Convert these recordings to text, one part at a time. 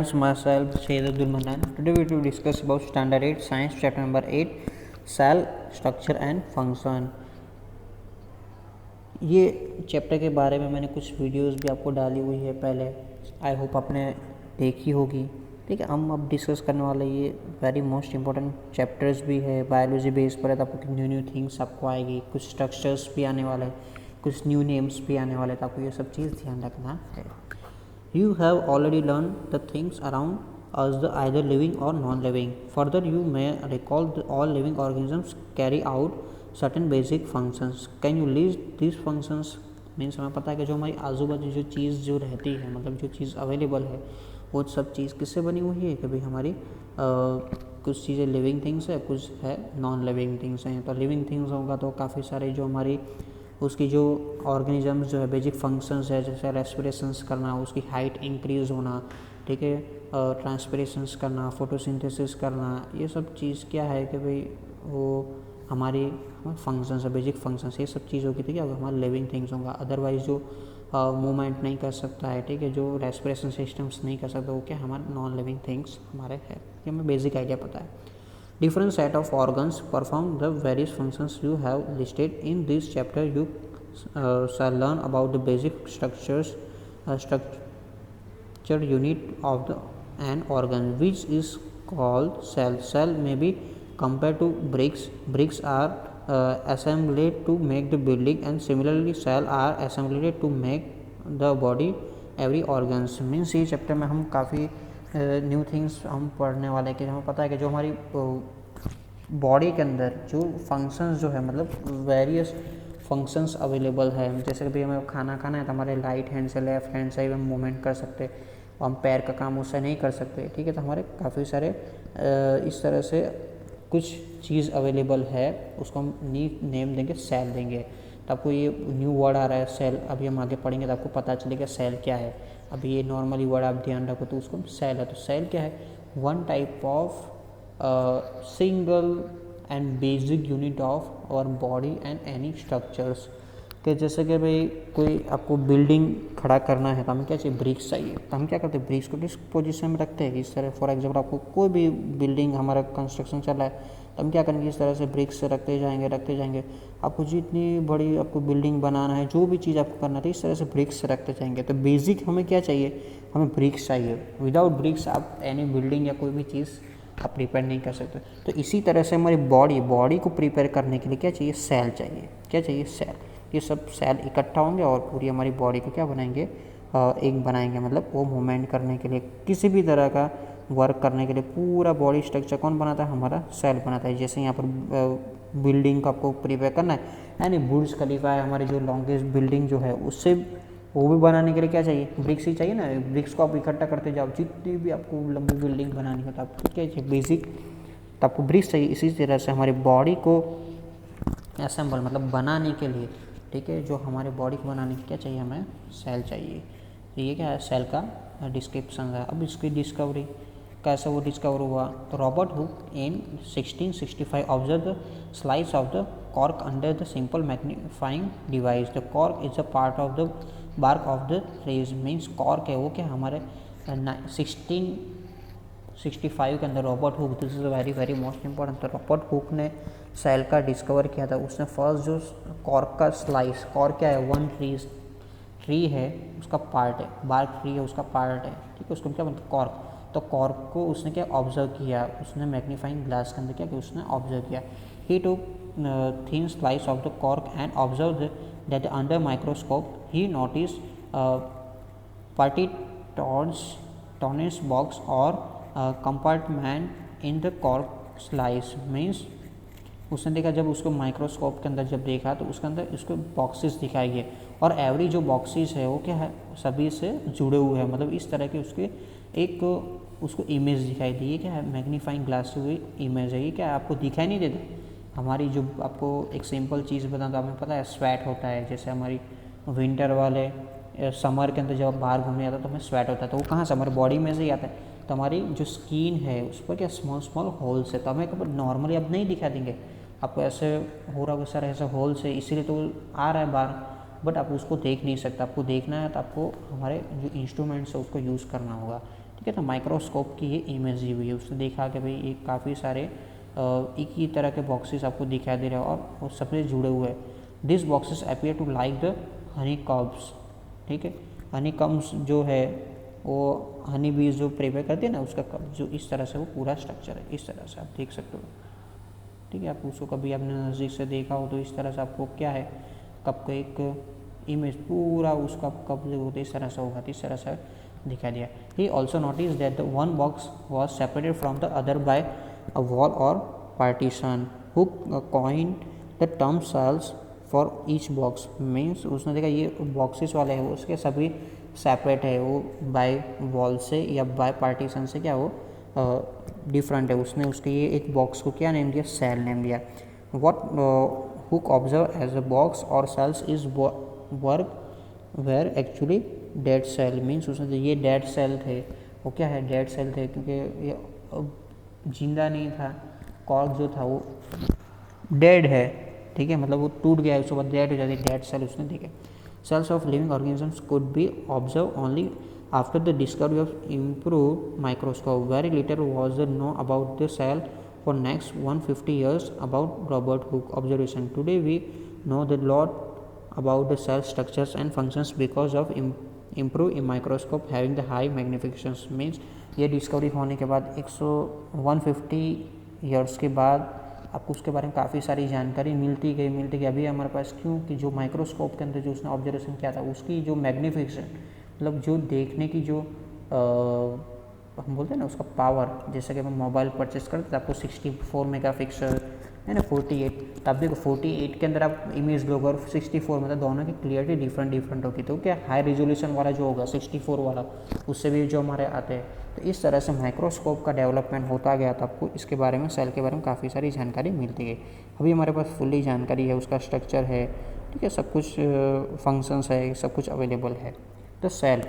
Myself Syed Abdul Manan. Today we will discuss about Standard 8 Science Chapter number 8 Cell Structure and Function. ये chapter के बारे में मैंने कुछ वीडियोस भी आपको डाली हुई है पहले, आई होप आपने देखी होगी। ठीक है, हम अब डिस्कस करने वाले ये वेरी मोस्ट इंपॉर्टेंट चैप्टर्स भी है। बायोलॉजी बेस पर है तो आपको न्यू न्यू थिंग्स आपको आएगी, कुछ स्ट्रक्चर्स भी आने वाले हैं, कुछ न्यू नेम्स भी आने वाले, तो आपको ये सब चीज़ ध्यान रखना है। You have already learned the things around us, the either living or non-living. Further, you may recall that all living organisms carry out certain basic functions. Can you list these functions? Means हमें पता है कि जो हमारी आजू बाजू जो चीज़ जो रहती है, मतलब जो चीज़ अवेलेबल है, वो सब चीज़ किससे बनी हुई है कि भाई हमारी कुछ चीज़ें लिविंग थिंग्स है, कुछ है नॉन लिविंग थिंग्स हैं। तो लिविंग थिंग्स होगा तो काफ़ी सारे जो हमारी उसकी जो ऑर्गेनिजम्स जो है बेसिक फंक्शंस है, जैसे रेस्पिरेशंस करना, उसकी हाइट इंक्रीज़ होना, ठीक है, ट्रांसपिरेशंस करना, फोटोसिंथेसिस करना, ये सब चीज़ क्या है कि भाई वो हमारी फंक्शंस है, बेसिक फंक्शंस, ये सब चीज़ होगी। ठीक है, हमारे लिविंग थिंग्स होगा। अदरवाइज जो मूवमेंट नहीं कर सकता है, ठीक है, जो रेस्पिरेशन सिस्टम्स नहीं कर सकता, वो क्या हमारे नॉन लिविंग थिंग्स हमारे है। ये हमें बेसिक आइडिया पता है। Different set of organs perform the various functions you have listed in this chapter. You shall learn about the basic structure unit of an organ, which is called cell. Cell may be compared to bricks. Bricks are assembled to make the building, and similarly cell are assembled to make the body. Every organs means ये chapter में हम काफ़ी new things हम पढ़ने वाले हैं कि हमें पता है कि जो हमारी बॉडी के अंदर जो फंक्शंस जो है, मतलब वेरियस फंक्शंस अवेलेबल है। जैसे कि हमें खाना खाना है तो हमारे राइट हैंड से लेफ्ट हैंड से हम मूवमेंट कर सकते हैं, हम पैर का काम उससे नहीं कर सकते। ठीक है, तो हमारे काफ़ी सारे इस तरह से कुछ चीज़ अवेलेबल है, उसको हम नेम देंगे, सेल देंगे। तो आपको ये न्यू वर्ड आ रहा है सेल, अभी हम आगे पढ़ेंगे तो आपको पता चलेगा सेल क्या है। अभी ये नॉर्मली वर्ड आप ध्यान रखो तो उसको सेल है। तो सेल क्या है? One type of single and basic unit of our body and any structures. कि जैसे कि भाई कोई आपको बिल्डिंग खड़ा करना है तो हमें क्या चाहिए? ब्रिक्स चाहिए। तो हम क्या करते हैं? ब्रिक्स को किस पोजीशन में रखते हैं? इस तरह। फॉर एग्जाम्पल आपको कोई भी बिल्डिंग हमारा कंस्ट्रक्शन चल रहा है तो हम क्या करेंगे? इस तरह से ब्रिक्स से रखते जाएंगे। आपको जितनी बड़ी आपको बिल्डिंग बनाना है, जो भी चीज़ आपको करना है, इस तरह से ब्रिक्स से रखते जाएंगे। तो बेसिक हमें क्या चाहिए? हमें ब्रिक्स चाहिए। विदाउट ब्रिक्स आप एनी बिल्डिंग या कोई भी चीज़ आप प्रिपेयर नहीं कर सकते। तो इसी तरह से हमारी बॉडी को प्रिपेयर करने के लिए क्या चाहिए? सेल चाहिए। क्या चाहिए? सेल। ये सब सेल इकट्ठा होंगे और पूरी हमारी बॉडी को क्या बनाएंगे? एक बनाएंगे, मतलब वो मूवमेंट करने के लिए, किसी भी तरह का वर्क करने के लिए पूरा बॉडी स्ट्रक्चर कौन बनाता है? हमारा सेल बनाता है। जैसे यहाँ पर बिल्डिंग को आपको प्रिपेयर करना है, यानी बुर्ज खलीफा है, हमारी जो लॉन्गेस्ट बिल्डिंग जो है, उससे वो भी बनाने के लिए क्या चाहिए? ब्रिक्स ही चाहिए ना। ब्रिक्स को आप इकट्ठा करते जाओ, जितनी भी आपको लंबी बिल्डिंग बनानी हो तो आपको क्या चाहिए? बेसिक। तो आपको ब्रिक्स चाहिए। इसी तरह से हमारी बॉडी को असेंबल, मतलब बनाने के लिए, ठीक है, जो हमारे बॉडी को बनाने के क्या चाहिए? हमें सेल चाहिए। तो ये क्या है? सेल का डिस्क्रिप्शन है। अब इसकी डिस्कवरी कैसे वो डिस्कवर हुआ? तो Robert Hooke in 1665 observe the slice of the cork under the simple magnifying device. The cork is a part of the bark of the trees. Means cork है वो क्या हमारे 1665 के अंदर Robert Hooke, this is very very most important. तो Robert Hooke ने cell का discover किया था। उसने फर्स्ट जो कॉर्क का स्लाइस, कॉर्क क्या है? वन ट्री है, उसका पार्ट है, बार्क ट्री है, उसका पार्ट है, ठीक है, उसको क्या बोलते हैं? कॉर्क। तो कॉर्क को उसने क्या ऑब्जर्व किया? उसने मैग्नीफाइंग ग्लास के अंदर क्या किया? उसने ऑब्जर्व किया। ही टुक thin slice of the cork and observed that under microscope he noticed party-torns box or compartment in the cork slice। means उसने देखा, जब उसको माइक्रोस्कोप के अंदर जब देखा तो उसके अंदर उसको बॉक्सेस दिखाई गए, और एवरी जो बॉक्सेस है वो क्या है? सभी से जुड़े हुए हैं, मतलब इस तरह के उसके एक उसको इमेज दिखाई दी। ये क्या है? मैग्नीफाइंग ग्लास से हुई इमेज है। ये क्या है? आपको दिखाई नहीं देता? हमारी जो आपको एक सिंपल चीज़ बताऊँ तो हमें पता है स्वेट होता है। जैसे हमारी विंटर वाले समर के अंदर जब बाहर घूमने आता है तो हमें स्वेट होता है, तो वो कहाँ से? हमारी बॉडी में से ही आता है। तो हमारी जो स्किन है उस पर क्या स्मॉल होल्स है, तो हमें कभी नॉर्मली अब नहीं दिखा देंगे आपको, ऐसे हो रहा होगा सर ऐसा होल्स है इसीलिए तो आ रहा है बाहर, बट आप उसको देख नहीं सकते। आपको देखना है तो आपको हमारे जो इंस्ट्रूमेंट्स है उसको यूज़ करना होगा। ठीक है। तो माइक्रोस्कोप की ये इमेज दी हुई है, उसने देखा कि भाई ये काफ़ी सारे एक ही तरह के बॉक्सेस आपको दिखाई दे रहे हैं और वो सबसे जुड़े हुए हैं। This boxes appear to like the honeycombs, ठीक है। हनी कम्स जो है वो हनी बीज जो प्रिपेयर करते हैं ना, उसका जो इस तरह से वो पूरा स्ट्रक्चर है, इस तरह से आप देख सकते हो, ठीक है। आप उसको कभी आपने नज़दीक से देखा हो तो इस तरह से आपको क्या है, कप का एक इमेज पूरा उसका कप जो होता है इस तरह से होगा, इस तरह से दिखा दिया। He also noticed that the one box was separated from the other by a wall और partition, who coined the term cells for each box. Means उसने देखा ये बॉक्सेस वाले हैं वो उसके सभी सेपरेट है, वो बाय वॉल से या बाय पार्टीशन से क्या वो डिफरेंट है। उसने उसके ये एक बॉक्स को क्या नेम दिया, सेल नेम दिया। What Hooke observe as a box और cells is work where actually dead cell. Means उसने ये डेड सेल थे, वो क्या है, डेड सेल थे, क्योंकि ये जिंदा नहीं था, कॉर्क जो था वो डेड है, ठीक है, मतलब वो टूट गया है, उसके बाद डेड हो जाती है, डेड सेल उसने देखे। Cells of living organisms could be observe only after the discovery of improved microscope. Very little was known about the cell for next 150 years about Robert Hooke observation. Today we know a lot about the cell structures and functions because of improved microscope having the high magnification. Means ये discovery होने के बाद 150 years के बाद आपको उसके बारे में काफ़ी सारी जानकारी मिलती गई अभी हमारे पास, क्यों कि जो माइक्रोस्कोप के अंदर जो उसने ऑब्जर्वेशन किया था उसकी जो मैग्निफिकेशन, मतलब जो देखने की जो हम बोलते हैं ना उसका पावर, जैसे कि हम मोबाइल परचेस करते तो आपको 64 मेगापिक्सल है ना, 48, तब देखो 48 के अंदर आप इमेज लोगे और 64 मतलब दोनों की क्लियरिटी डिफरेंट होगी। तो क्या हाई रेजोल्यूशन वाला जो होगा 64 वाला, उससे भी जो हमारे आते हैं। तो इस तरह से माइक्रोस्कोप का डेवलपमेंट होता गया तो आपको इसके बारे में, सेल के बारे में काफ़ी सारी जानकारी मिलती गई। अभी हमारे पास फुल्ली जानकारी है, उसका स्ट्रक्चर है, ठीक है, सब कुछ फंक्शंस है, सब कुछ अवेलेबल है। The cell,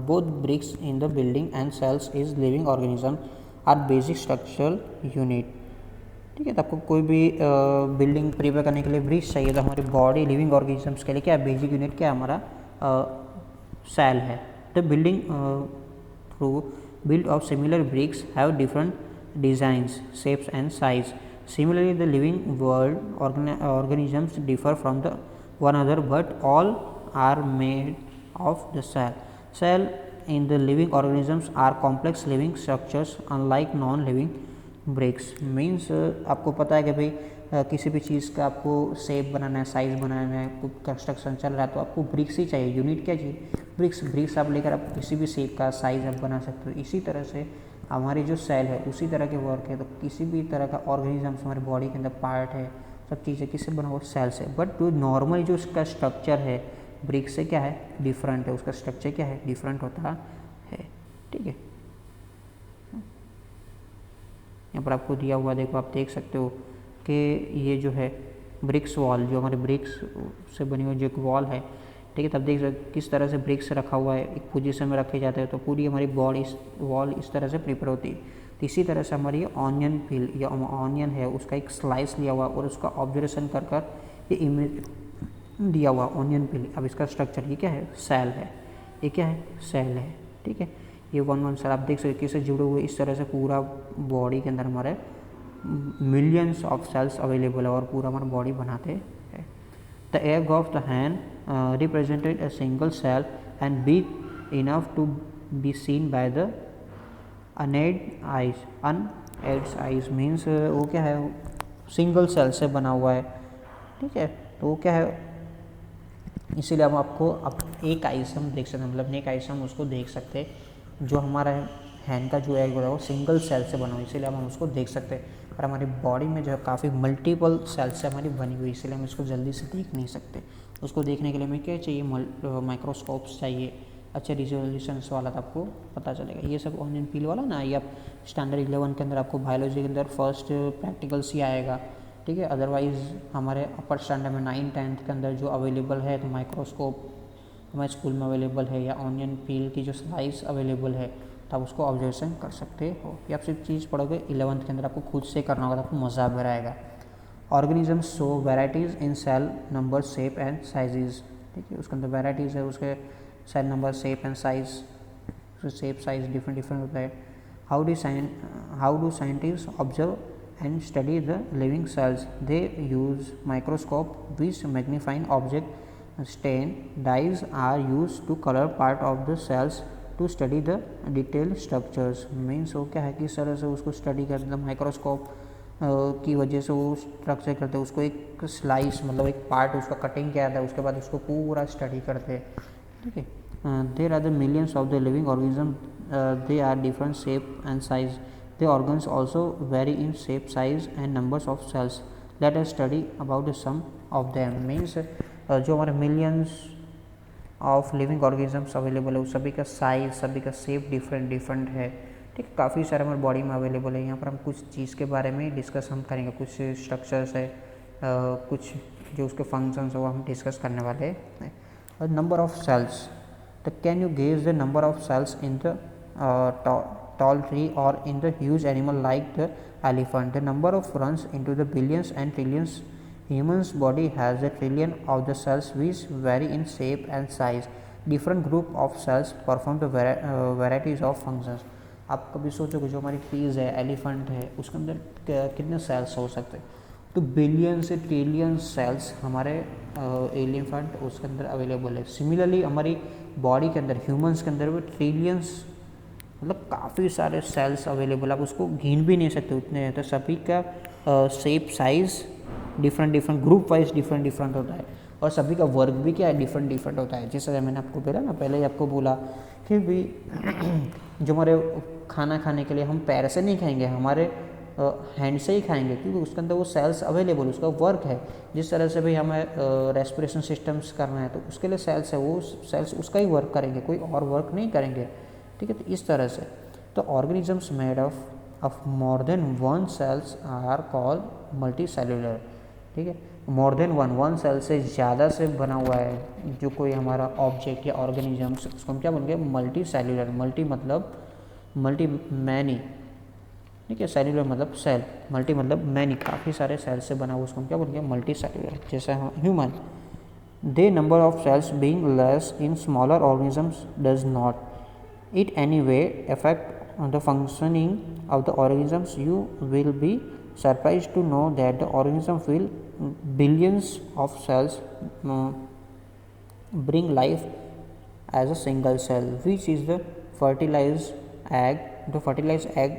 both bricks in the building and cells is living organism are basic structural unit, ठीक है। तो आपको कोई भी बिल्डिंग प्रिपेयर करने के लिए ब्रिक्स चाहिए, तो हमारी बॉडी लिविंग ऑर्गेनिजम्स के लिए क्या है, बेसिक यूनिट क्या है हमारा, सेल है। The building through built of similar bricks have different designs, shapes and size. Similarly, the living world organisms differ from the one another, but all are made of the cell. Cell in the living organisms are complex living structures unlike non-living bricks. Means आपको पता है कि भाई किसी भी चीज़ का आपको shape बनाना है, साइज़ बनाना है, कोई कंस्ट्रक्शन चल रहा है तो आपको ब्रिक्स ही चाहिए। यूनिट क्या चाहिए, ब्रिक्स आप लेकर आप किसी भी शेप का साइज़ आप बना सकते हो। इसी तरह से हमारी जो सेल है उसी तरह के वर्क है। तो किसी भी तरह का ऑर्गेनिजम्स हमारे बॉडी के अंदर पार्ट है, सब चीज़ें किससे बना हुआ, सेल से। बट जो नॉर्मली जो उसका स्ट्रक्चर है ब्रिक से क्या है, डिफरेंट है, उसका स्ट्रक्चर क्या है, डिफरेंट होता है, ठीक है। यहाँ पर आपको दिया हुआ देखो, आप देख सकते हो कि ये जो है ब्रिक्स वॉल, जो हमारे ब्रिक्स से बनी हुई जो एक वॉल है, ठीक है। तब देख सकते किस तरह से ब्रिक्स रखा हुआ है, एक पोजीशन में रखे जाते हैं तो पूरी हमारी वॉल इस तरह से प्रिपेयर होती है। तो इसी तरह से हमारी ऑनियन पील या ऑनियन है उसका एक स्लाइस लिया हुआ और उसका ऑब्जर्वेशन कर ये इमेज दिया हुआ ऑनियन पील। अब इसका स्ट्रक्चर ये क्या है, सेल है, ये क्या है, सेल है, ठीक है। ये वन सेल आप देख सकते किससे जुड़े हुए, इस तरह से पूरा बॉडी के अंदर हमारे मिलियंस ऑफ सेल्स अवेलेबल है और पूरा हमारा बॉडी बनाते हैं। The egg of the hand represented a single cell and big enough to be seen by the unaided eyes means वो क्या है, सिंगल सेल से बना हुआ है, ठीक है। तो वो क्या है, इसीलिए हम आपको एक आइस हम देख सकते हैं, मतलब एक आइस हम उसको देख सकते हैं। जो हमारा हैंड का जो एग है वो सिंगल सेल से बना हुआ है, इसीलिए हम उसको देख सकते हैं। और हमारी बॉडी में जो है काफ़ी मल्टीपल सेल्स से हमारी बनी हुई, इसीलिए हम इसको जल्दी से देख नहीं सकते। उसको देखने के लिए हमें क्या चाहिए, माइक्रोस्कोप्स चाहिए, अच्छे रिजोल्यूशंस वाला, तो आपको पता चलेगा। ये सब ऑनियन पील वाला ना, ये आप स्टैंडर्ड 11 के अंदर आपको बायोलॉजी के अंदर फर्स्ट प्रैक्टिकल्स ही आएगा, ठीक है। अदरवाइज़ हमारे अपर स्टैंडर्ड में 9-10 के अंदर जो अवेलेबल है, तो माइक्रोस्कोप हमारे स्कूल में अवेलेबल है, या ऑनियन पील की जो स्लाइस अवेलेबल है तो आप उसको ऑब्जर्वेशन कर सकते हो। या आप सिर्फ चीज़ पढ़ोगे 11th के अंदर, आपको खुद से करना होगा तो आपको मज़ा भी आएगा। Organisms show varieties in cell number, shape and sizes, ठीक है। उसके अंदर वेराइटीज़ है, उसके cell number, shape and size shape size different different होता है. How do scientist observe and study the living cells? They use microscope which magnifying object. Stain dyes are used to color part of the cells to study the detailed structures. Means वो क्या है कि इस तरह से उसको study करते हैं माइक्रोस्कोप की वजह से वो स्ट्रक्चर करते हैं उसको एक स्लाइस मतलब एक पार्ट उसका कटिंग किया था उसके बाद उसको पूरा स्टडी करते हैं. ठीक है. There are the millions of the living organism. They are different shape and size. The organs also vary in shape, size and numbers of cells. Let us study about some of them. Means जो हमारे millions of living organisms available है उस सभी का size सभी का shape different different है. ठीक है. काफ़ी सारे हमारे बॉडी में अवेलेबल है. यहाँ पर हम कुछ चीज़ के बारे में डिस्कस हम करेंगे. कुछ स्ट्रक्चर्स है कुछ जो उसके फंक्शंस है वो हम डिस्कस करने वाले हैं. Number of cells. तो can you gauge the number of cells in the tall tree or in the huge animal like the elephant? The number of runs into the billions and trillions. Human's body has a trillion of the cells which vary in shape and size. Different group of cells perform the varieties of functions. आप कभी सोचो कि जो हमारी trees है elephant है उसके अंदर कितने सेल्स हो सकते हैं. तो बिलियन से ट्रिलियन सेल्स हमारे एलिफेंट उसके अंदर अवेलेबल है. सिमिलरली हमारी बॉडी के अंदर ह्यूमंस के अंदर भी ट्रिलियंस मतलब काफ़ी सारे सेल्स अवेलेबल. आप उसको गिन भी नहीं सकते उतने हैं. तो सभी का shape size different different group wise different different होता है और सभी का वर्क भी क्या है डिफरेंट डिफरेंट होता है. जैसे मैंने आपको बोला ना पहले ही आपको बोला कि भी जो हमारे खाना खाने के लिए हम पैर से नहीं खाएंगे हमारे हैंड से ही खाएंगे क्योंकि उसके अंदर वो सेल्स अवेलेबल उसका वर्क है. जिस तरह से भी हमें रेस्पिरेशन सिस्टम्स करना है तो उसके लिए सेल्स है वो सेल्स उसका ही वर्क करेंगे कोई और वर्क नहीं करेंगे. ठीक है. तो इस तरह से तो organisms made of more than one cells are called multicellular. ठीक है. मोर देन वन सेल से ज़्यादा से बना हुआ है जो कोई हमारा ऑब्जेक्ट या ऑर्गेनिजम्स उसको हम क्या बोलेंगे मल्टी सेल्यूलर. मल्टी मतलब मल्टी मैनी. ठीक है. सेल्यूलर मतलब सेल. मल्टी मतलब मैनी काफ़ी सारे सेल से बना हुआ उसको हम क्या बोलेंगे मल्टी सेल्यूलर. जैसे human they number of sales being less in smaller organisms does not it anyway affect the functioning of the organisms. You will be surprised to know that the organism will billions of cells bring life as a single cell which is the fertilized egg. The fertilized egg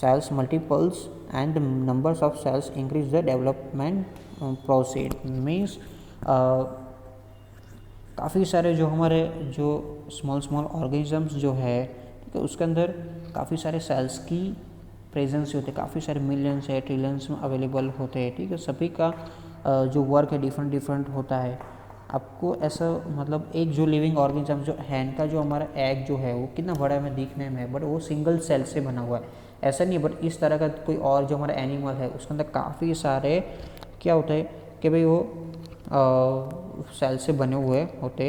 cells multiples and the numbers of cells increase the development proceed. Means काफ़ी सारे जो हमारे जो small organisms जो है ठीक है उसके अंदर काफ़ी सारे सेल्स की प्रेजेंस होते हैं. काफ़ी सारे मिलियंस है ट्रिलियंस में अवेलेबल होते हैं. ठीक है. सभी का जो वर्क है डिफरेंट डिफरेंट होता है. आपको ऐसा मतलब एक जो लिविंग ऑर्गेनिज्म जो हैंड का जो हमारा एग जो है वो कितना बड़ा में दिखने में है बट वो सिंगल सेल से बना हुआ है ऐसा नहीं. बट इस तरह का कोई और जो हमारा एनिमल है उसके अंदर काफ़ी सारे क्या होता है कि भाई वो सेल से बने हुए होते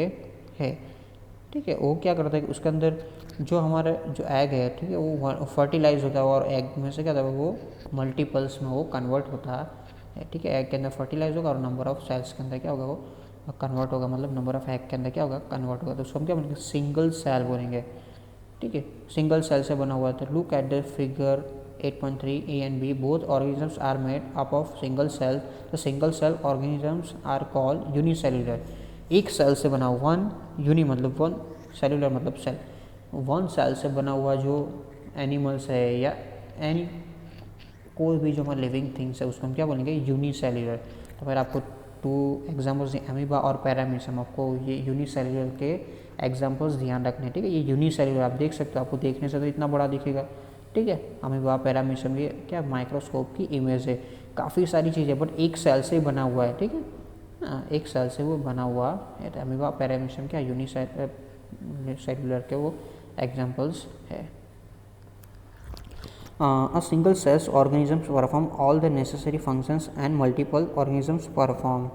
हैं. ठीक है. वो क्या करता है कि उसके अंदर जो हमारा जो एग है ठीक है वो फर्टिलाइज होता है और एग में से क्या होता है वो मल्टीपल्स में वो कन्वर्ट होता है. ठीक है. एग के अंदर फर्टिलाइज होगा और नंबर ऑफ सेल्स के अंदर क्या होगा वो कन्वर्ट होगा. मतलब नंबर ऑफ एग के अंदर क्या होगा कन्वर्ट होगा. तो उसको हम क्या बोलेंगे सिंगल सेल बोलेंगे. ठीक है. सिंगल सेल से बना हुआ था. Look at the figure 8.3 A and B. Both organisms are made up of single cell. The single cell organisms are called unicellular. एक सेल से बना वन यूनि मतलब वन सेलुलर मतलब सेल. वन सेल से बना हुआ जो एनिमल्स है या एनी कोई भी जो हमारे लिविंग थिंग्स है उसको हम क्या बोलेंगे यूनिसेल्युलर. तो फिर आपको टू एग्जाम्पल्स दिए अमीबा और पैरामीशियम. आपको ये यूनिसेल्युलर के एग्जाम्पल्स ध्यान रखने. ठीक है. ये यूनिसेल्युलर आप देख सकते हो आपको देखने से तो इतना बड़ा दिखेगा. ठीक है. अमीबा पैरामीशियम ये क्या माइक्रोस्कोप की इमेज है. काफ़ी सारी चीज़ें बट एक सेल से ही बना हुआ है. ठीक है. एक सेल से वो बना हुआ है. तो अमीबा पैरामीशियम क्या यूनिसेल्युलर के वो एग्जाम्पल्स है. A single cells organisms perform all the necessary functions and multiple organisms perform.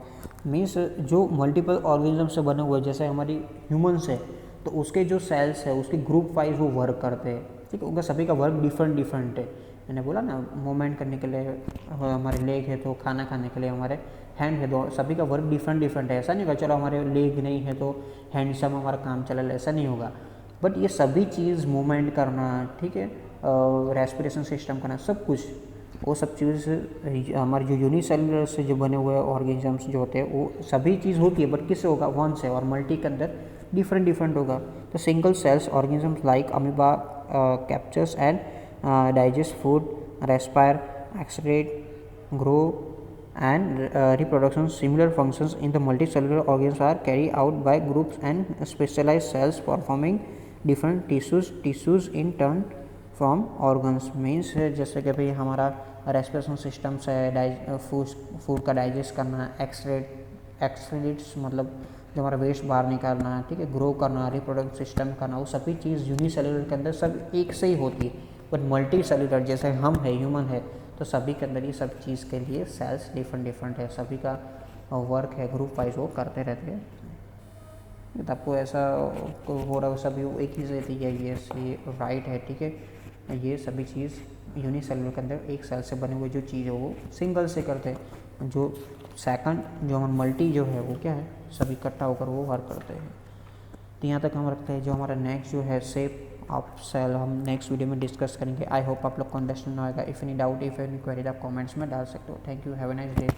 Means जो मल्टीपल ऑर्गेनिज्म से बने हुए जैसे हमारी ह्यूमन्स है तो उसके जो सेल्स है उसके ग्रुप वाइज वो वर्क करते हैं. ठीक है. उनका सभी का वर्क डिफरेंट डिफरेंट है. मैंने बोला ना मूवमेंट करने के लिए हमारे लेग है तो खाना खाने के लिए हमारे हैंड है तो सभी का वर्क डिफरेंट डिफरेंट है. ऐसा नहीं होगा चलो हमारे लेग नहीं है तो हैंड से हमारा काम चला ऐसा नहीं होगा. बट ये सभी चीज़ मूवमेंट करना, ठीक है, रेस्पिरेशन सिस्टम करना, सब कुछ वो सब चीज़ हमारे जो यूनिसेलुलर से जो बने हुए ऑर्गेनिजम्स जो होते हैं वो सभी चीज़ होती है, बट किससे होगा, वन से, और मल्टी के अंदर डिफरेंट डिफरेंट होगा। तो single cells organisms like amoeba captures and digest food, respire, excrete, grow and reproduction. Similar functions in the multicellular organisms are carried out by groups and specialized cells performing different tissues in turn from organs. Means जैसे कि भाई हमारा respiration system से food का digest करना, excretes मतलब जो हमारा वेस्ट बाहर निकालना, ठीक है, ग्रो करना, रिप्रोडक्टिव सिस्टम करना, वो सभी चीज़ यूनिसेलुलर के अंदर सब एक से ही होती है। बट मल्टी सेलुलर जैसे हम है, ह्यूमन है, तो सभी के अंदर ये सब चीज़ के लिए सेल्स डिफरेंट डिफरेंट है, सभी का वर्क है ग्रुप वाइज वो करते रहते हैं। तो आपको ऐसा हो रहा है सभी एक ही से थी, ये राइट है, ठीक है। ये सभी चीज़ यूनिसेलुलर के अंदर एक सेल से बने हुए जो चीज़ है वो सिंगल से करते हैं, जो सेकंड जो हम मल्टी जो है वो क्या है, सभी इकट्ठा होकर वो वर्क करते हैं। तो यहाँ तक हम रखते हैं। जो हमारा नेक्स्ट जो है शेप ऑफ सेल हम नेक्स्ट वीडियो में डिस्कस करेंगे। आई होप आप लोग को अंडरस्टैंड आएगा। If any doubt, if any query आप कमेंट्स में डाल सकते हो। Thank you, have a nice day.